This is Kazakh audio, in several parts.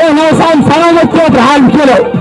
Ben olsam selamet getir halim kelo.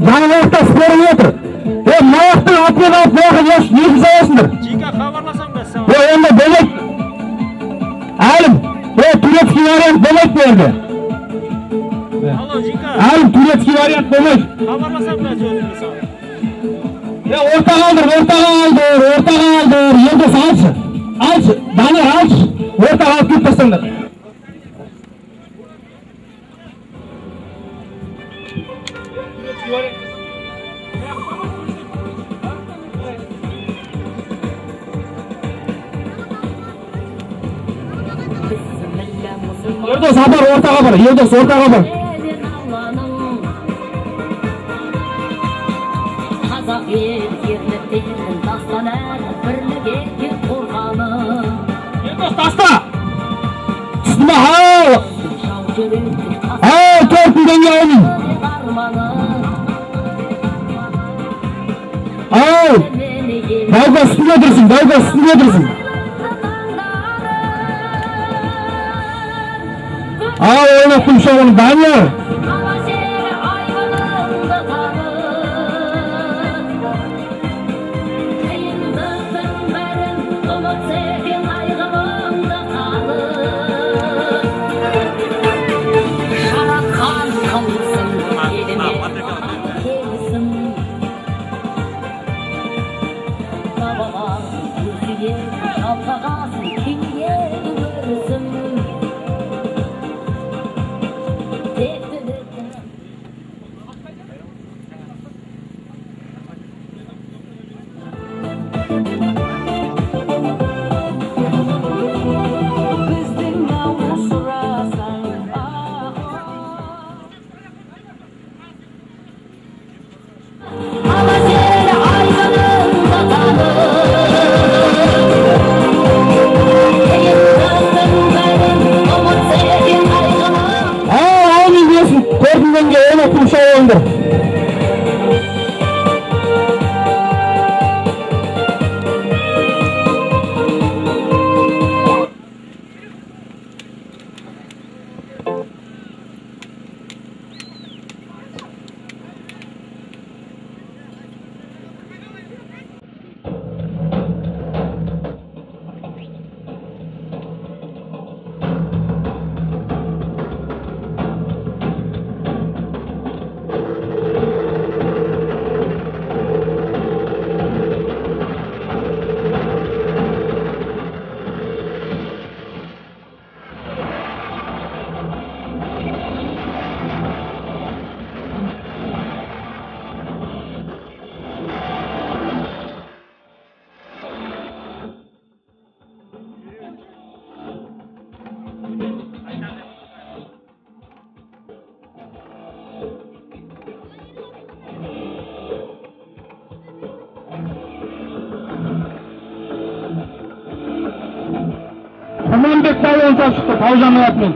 Janıvalıkta sporu yetir. Mayaqtın atıyla atmayaqı yeşil sayasındır. Cika xabarlasam da sana. Onda bölek. Alim. Turetski variant bölek verdi. Alo Cika. Alim Turetski variant bölek. Xabarlasam da sözünü sana. Ortaga aldır. Yıldız alçı. Danır alçı. Ortaga alıp gitmesindir. Yıldız haber ortaga var. Yıldız ortaga var. Yıldız tasta. Sıkma hal. Törtünden gelin. Dalga üstüne dursun. Oynattım şu an ben ya. Amanbek Tayvan çıktı, Tavcan'la yapmayın.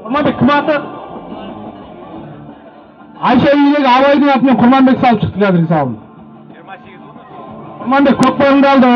Ama bir kımatı Ayşe үйдегі абайдың атымен Құрманбек салып шықты қазіргі салым. 28 болды. Құрманбек көк бойыңды алды.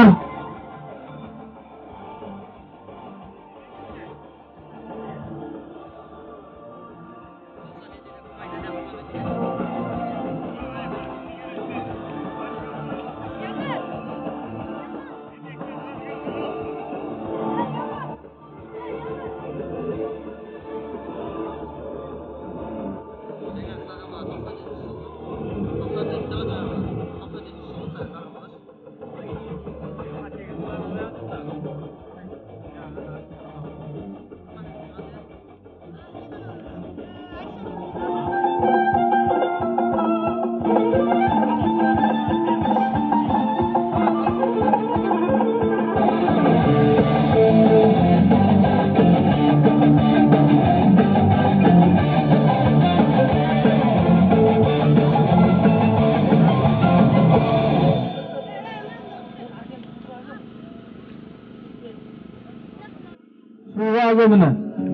Міне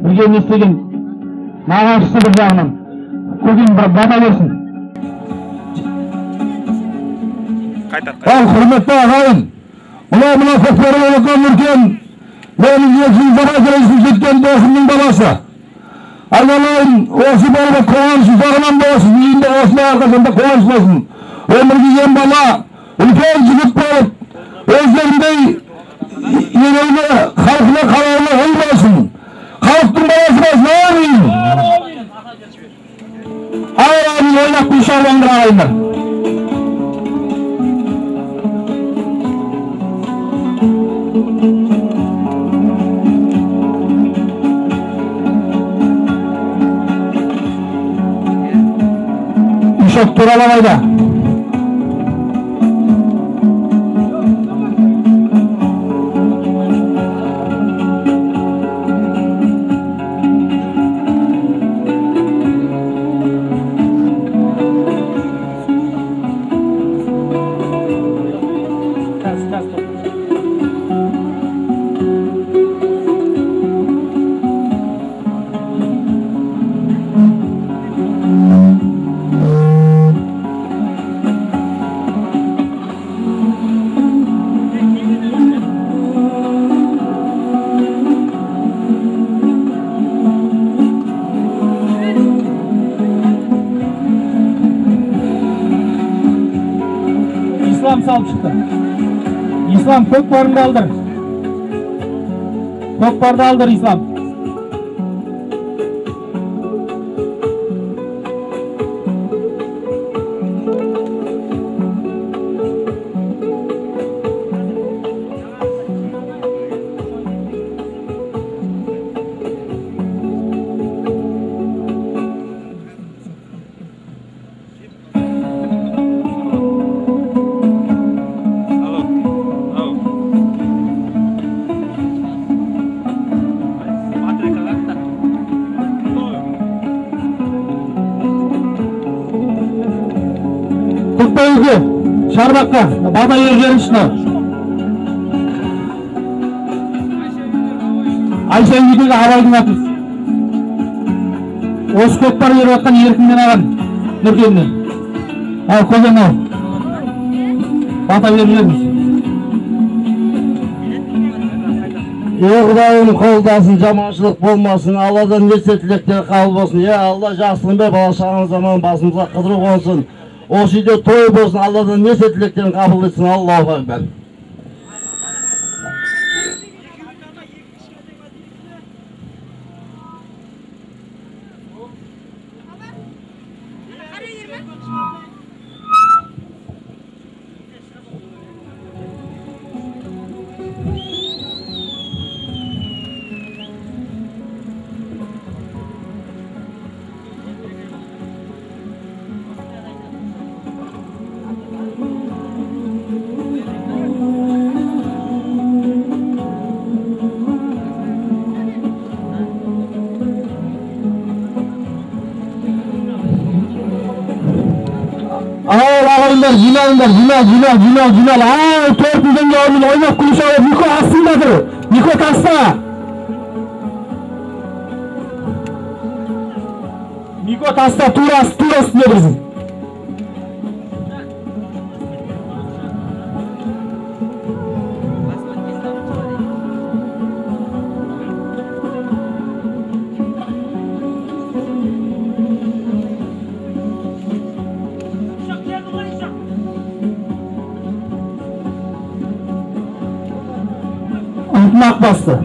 бірге не істеген нағашысы бір жағынан көген бір бата берсін. Ал құрметті ағайын, мына көкбөрі болған үлкен менің екінші бала жүресін жеткен досымның баласы. Айналайын, осы болып қуанышы жағынан болсын, үйінде осының арқасында қуаныш болсын. Өмірге ен бала, үлкен жігіт болып, өздеріндей елеулі халқына қалаулы ұл болсын. Халықтың баласы болсын, амин. Амин, ойнақ бір шаруаңдар ағайындар. Üşok turalamайды. İslam salып шықты. İslam көкпарыңды алдыр. Көкпарды алдыр, İslam. Көкбөйге, Шарбаққа, бата ержеріншіні. Айша үйдегі абайдың атын. Осы көкпар еріп атқан еркінмен аған Нұркеннен. Ал көген ал. Бата ержерініш. Құдайым қолдасын, жаманшылық болмасын, Алладан неше тілектер қабыл болсын. Алла жақсылығын бер, бала шағамыз заман басымызға қыдыру болсын. Осы үйде той болсын, Алладан неше тілектерін қабыл етсін. Аллаху акбар. Ağalar, jilallar, jilal. Aa, torpilden yavrum, oynak kuluşağı, Niko aslındadır. Niko kasta. Niko tasta turası ne bizim? Altmak bastı.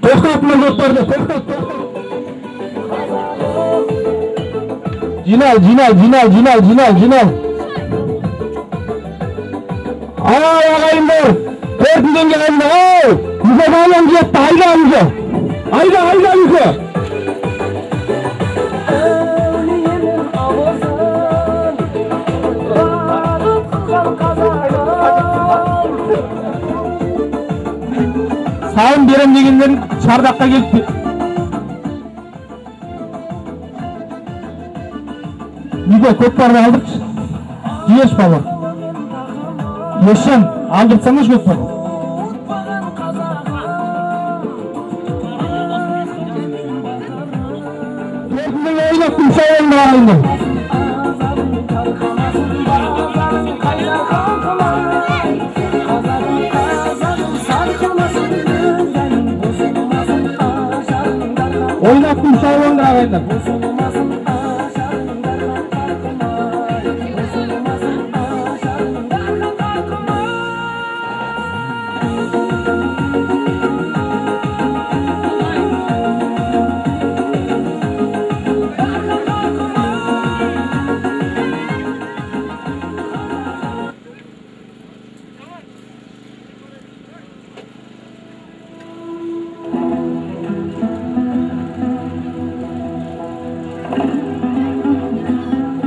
To'xtatma yo'qlarda, to'xtat. Jinal. Ay ağaylar, 4 milyon geldi. Bize bağlan gitti, ayda bize. Sayın berem degenlerin çardakka gelip Nide kökparda aldık. Yeş baba. Yeşen aldırsanız kökparda. Kendine oynattım sayın bağında. Oynattım sayın bağında.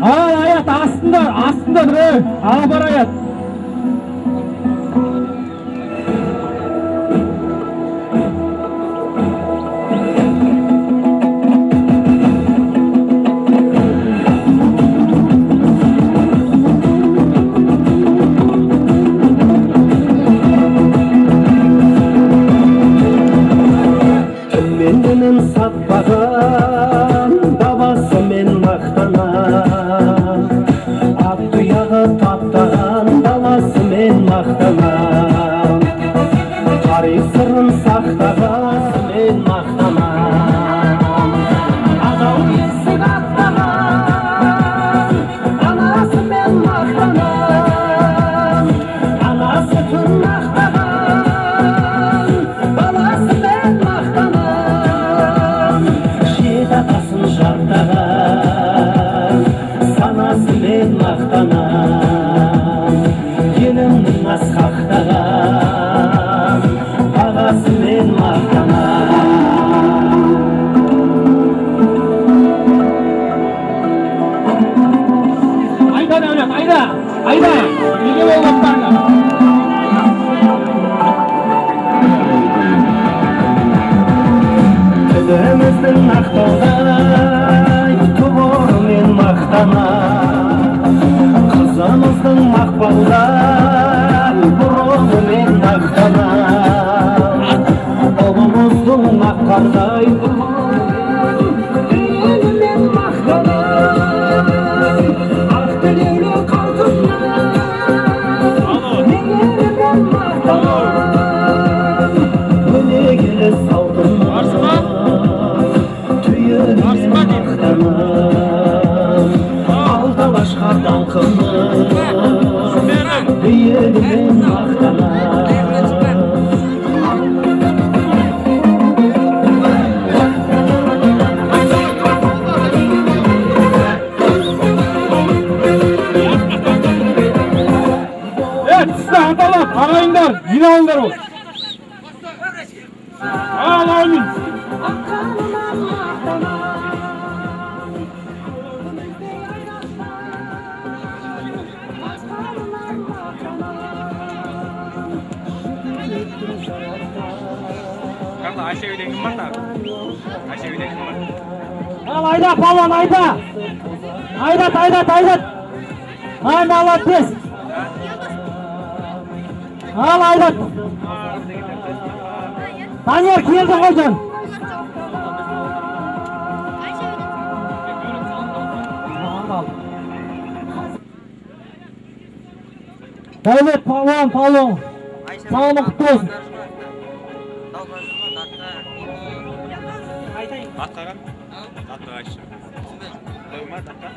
Ayat aslındadır bar ayat. Mendenin satmadan babası men maqtanan at tuyağı taptan babası men maqtanan tarih sırrın saxtabası men maqtanan adal esik atlanan anası men maqtanan anası tün maqtanan balası men maqtanan şidatasın jartagan sanası men maqtanan gelinin asqaqtagan ağası men maqtanan Ayda devlet, ayda. Nege bolgaplarga. Ödümüzdün aqtağday tuburu men maqtanan kızımızdın maqbalday burunu men maqtanan oğlumuzdun maqarday düğünü men maqtanan aqdilini qaltından negeri men maqtanan önegili saldırman alda başka dankımı büyüğümün maqtanan Evet, size hatalar, arayınlar, yine alınlar o. Ağlayın. Kanka Ayşe Üdengin var da. Ayşe Üdengin var. Al ayda palon ayda. Aydat. Ay молодец. Al aydat. Tanyer keldi qo'yjon. Davlat palon. Sağlık kutlu olsun. Atqagan? Atqagan. Doyma atqa.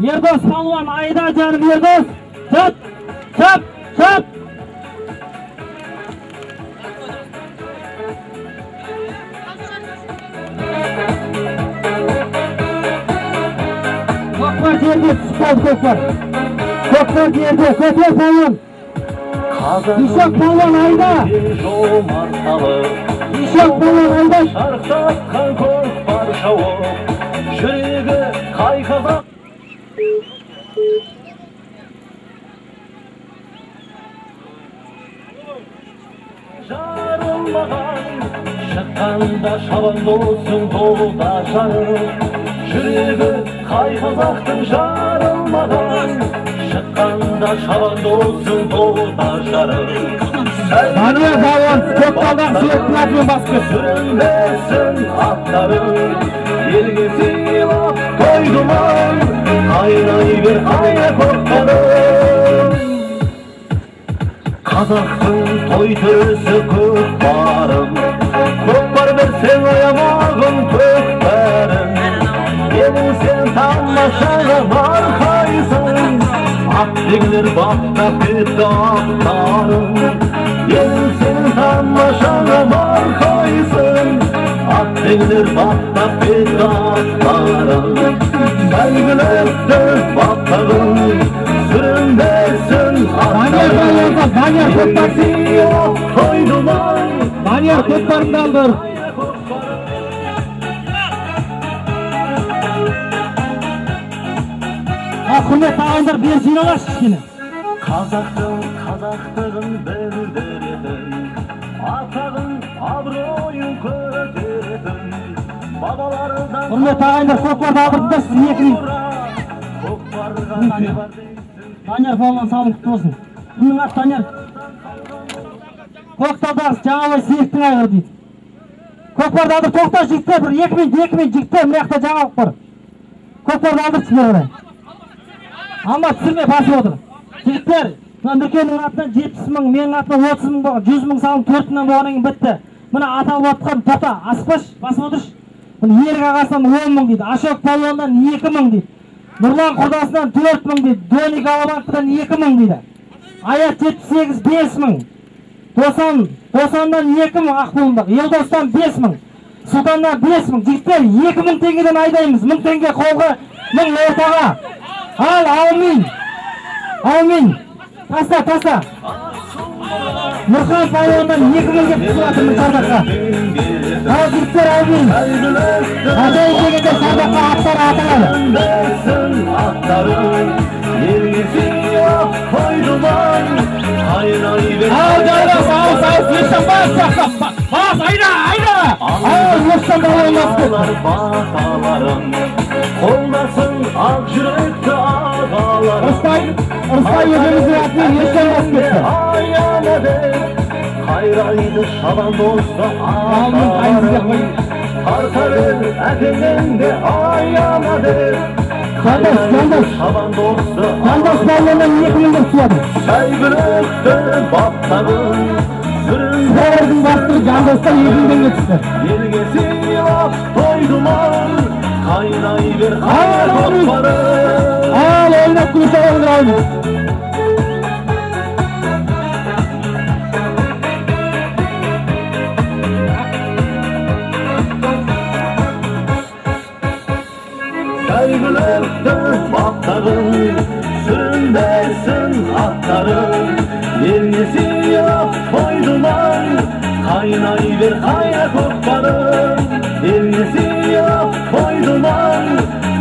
Yerdos palvon ayda canım Yerdos. Çap. Koklar yerde, spor koklar. Koklar yerde, koklar palvon. İşok palvon ayda. İşok palvon ayda. Şarkatkan korkar şavuk, жүрегі қайқаға. Жарылмаған, шыққанда шабан болсын қолда жарым. Жүрегі қайқазақтың жарылмаған, шыққанда шабан болсын қолда жарым. Tanyer palvon, Көкталдан сүйектің атымен басқы. Сүрінбесін аттарым, елге сыйлап қойдыман, қайнай бер қайна көкпарым. Қазақтың той төресі көкпарым, көкпар берсең аямағын көкпәрім. Елің сен тамашаға барқайсың, аттегілер бақтап кетті аттарым. Елің сен тамашаға барқайсың, аттегілер бақтап кетті аттарым. Сәйгілікті бақтағым, сүрінбесін аттарым. Tanyer көкпарымды алdır. Құрметті ағайындар, бері жиналайықшы кішкене. Қазақтығын білдіретін, атағын абыройын көтеретін, бабалардан Құрметті ағайындар, көкпарды алдырдыңдар, сіз екінің. Tanyer palvon саулық құтты болсын. Кімнің аты Tanyer? Көкталдағы жаңалай сейіттің айғыр дейді. Көкпарды алдыр, тоқта жігіттер, бір 2 минут жігіттер, мына жақта жаңалық бар. Көкпарды алдыршы бері қарай. Алма түсірме басып отыр. Жігіттер, Нұркеннің атынан 70 мың, менің атынан 30 мың болған, 100 мың салым 4 мыңнан болғаннан кейін бітті. Мына аталып отқан тоқта, аспаш, басып отыршы. Ерік ағасынан 10 мың дейді, Ашок палуандан 2 мың дейді. Нұрлан құрдасынан 4 мың дейді, Доник Алабақтыдан 2 мың дейді. Аят 78 5 мың. Досаннан 2 мың Ақболынбақ, Елдостан 5 мың. Сұлтаннан 5 мың. Жігіттер 2 мың теңгеден айдаймыз, 1000 теңге қолға, 1000 ортаға. Ал, аумин. Таста. Нұрхан палуандан 2 мың кеп түсіп атырмыз сардаққа. Ал, жігіттер, аумин. Атайын дегенде сардаққа аттар аталады. Ал, жайлас, ешен бас, айда. Ал, ешен баталарым, қолдасын ақ жүректі ағаларым. Ұрыстай өзіміздің атымен ешен бас кетті. Қайрайды шабан досты ағаларым, тартарым әкеңде аямады. Жандас, шабан досты Жандас балуаннан 2 мың деп туады. сәйгүлікті баптағым, Сұрардың бастығы Жандастан 2 мың теңге түсті. елге сыйлап тойдыман, қайнай бер қайна көкпарым. Ал, ойнап күресе ойындырауымыз. Сәйгүлікті баптағым, сүрінбесін аттарым. Елге сыйлап тойдыман, қайнай бер қайна көкпарым. Елге сыйлап тойдыман,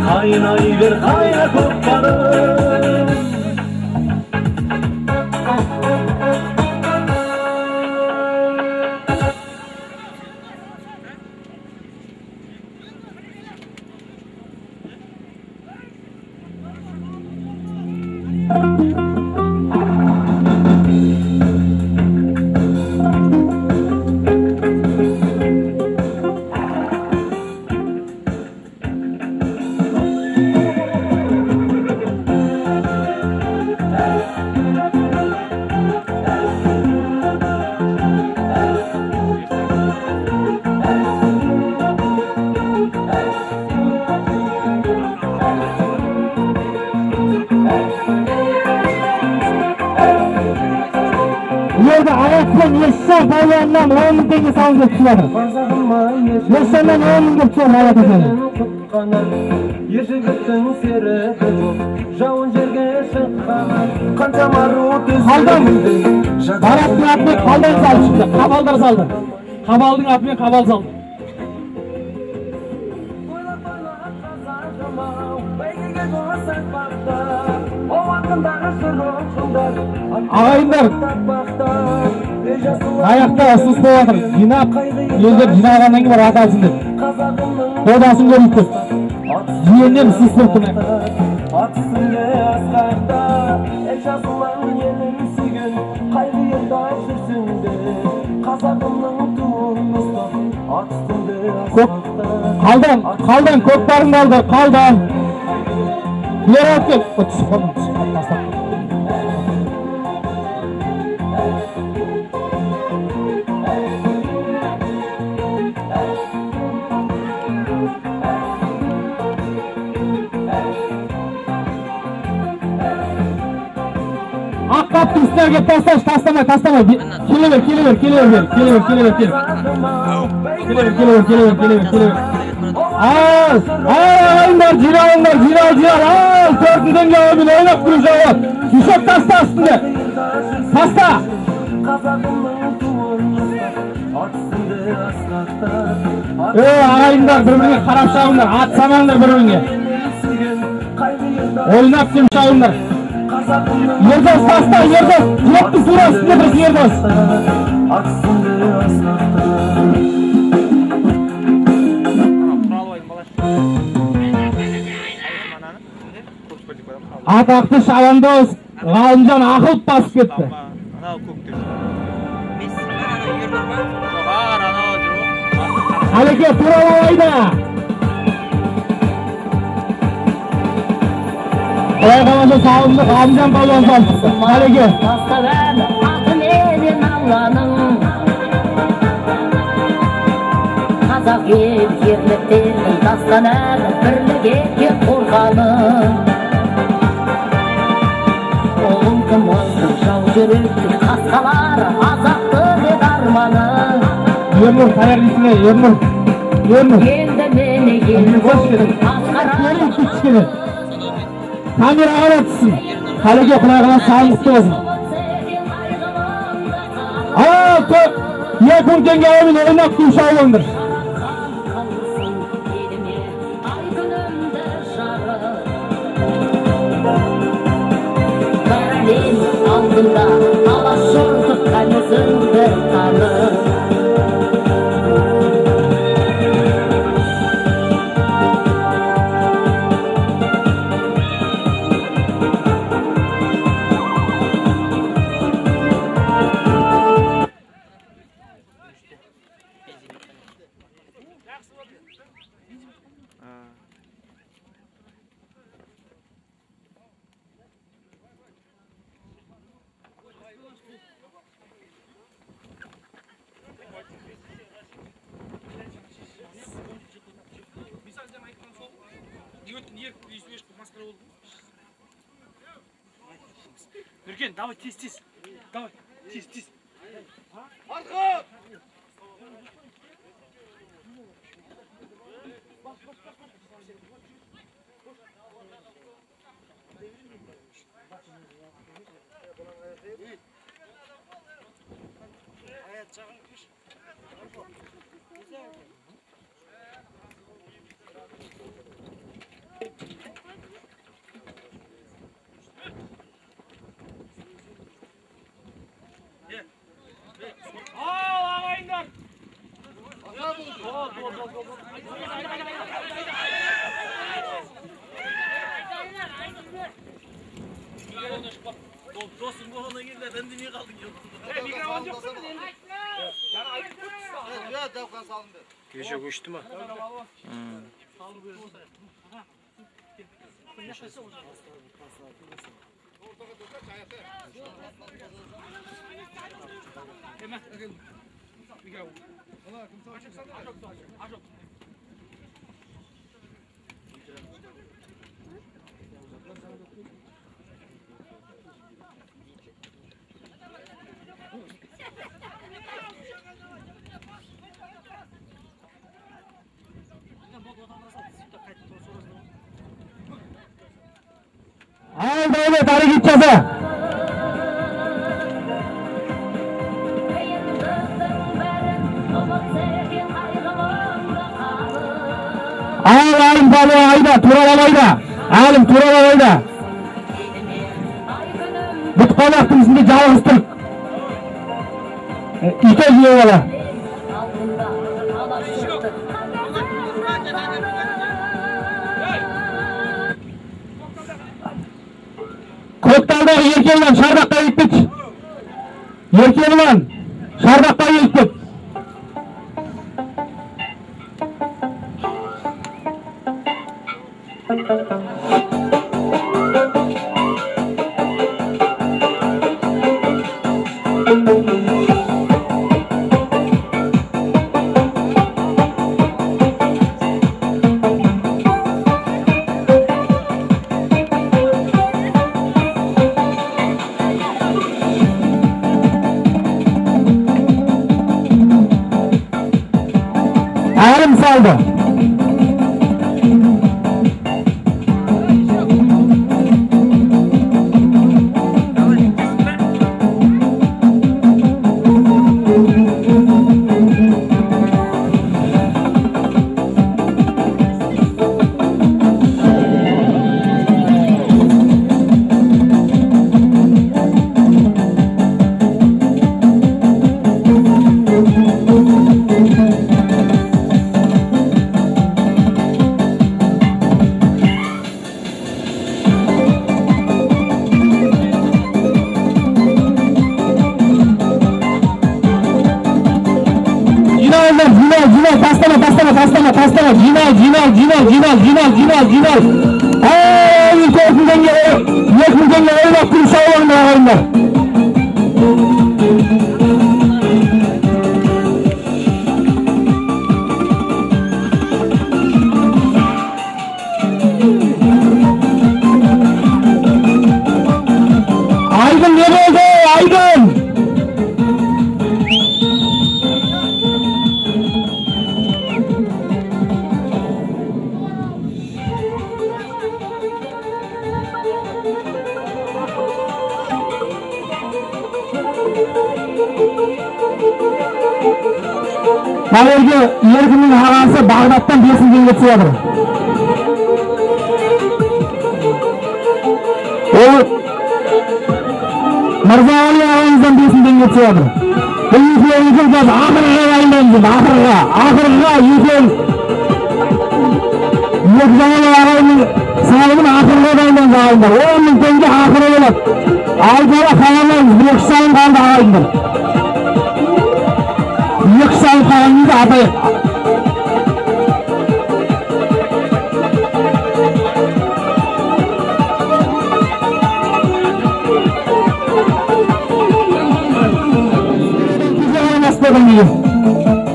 қайнай ver kayra koklarım. Yerde ayakla Yaşar Bayyan'dan 10 bin tenge salın geçtiler. Yaşar'dan 10 bin geçiyor hayat efendim. Kaldan, Barat'ın atmayı kaldan saldı şimdi, kabaldar saldı. Kabaldın atmayı kabal saldı. Ağayınlar ayakta sus boğadır. Jinap, елдер жинағаннан кейін барып аталсын деп. Додасын көрейік деп. Жиеннен sus болып тұр. Қалдан, көкбарың қалды, қалдан. Бері алып кел. Түсіп қалдым, түсіп қалдым. Akkaptı üstlerine taslaş, taslamay. Kele ver. Ağayınlar, ciravınlar, cirav. Törtünden gavabini oynak kuruşağı. Düşük tasta aslında. Tasta. Ağayınlar, birbirine karap şağınlar. At samanlar birbirine. Oynak kim şağınlar. Yerdos tasta, Yerdos. Direkti sura üstünde dursun Yerdos. Атақты Шабандоз Ғалымжан ақылып басып кетті. Алеке туралабайда. Құлай қаласа сауымды Ғалымжан балуан салыпты. Алеке. Тастаған атын елен Алланың, қазақ ел ерліктерін тастанар бірліге қорғаның. Олың кымыздың жау жүректің қасқалары азақты дед арманың. Ернұр, қайырлысыне, Ернұр. Енді мені елдің асқара. Камераға да түссін. Қалеге құлай қаласа сағындықты болсын. Көп 2000 теңге ойын ойнап күші алыңдыр. Алдында алаш жортыққан өзіңді танып. Нұркен, давай тез. Давай, тез. Арқа! Dostum bu ona girdi. Ben de niye kaldın ya? Mikrofon yok mu? Yani ayıp Ya devkan salındı. Gece koştu mu? Al devlet hareketçisi. Alim balı ayda, turalamayda. Alim turalamayda. Bit kalaktın içinde cavızdık. İte diyor valla. Kökdağ'daki Yerkeği'den Şardak'ta gittik. Yerkeği'den Şardak'ta gittik. Alim saldı. Cinal. Ülkesinden geliyor. Yekmiden geliyor. Baktım sağlarında ağırlar. Aydın ne oldu? Aydın! Haberge Yerkin'in ağası Bağdat'tan birisini geçiyordu. O Mirza Ali ağamızdan birisini geçiyordu. Bu yüklerini kıracağız. Ahırga yayınlandı. Ahırga yüklerini. Yekzanalı ağamızın sağlığının ahırga yayınlandı ağabeyler. 10.000 tenge ahırga yayınlandı. Ağabeyler kalanlarımız. Bir ekşayın kaldı ağabeyler. Yıksal kalanını da adayı. Güzel olmaz dedim.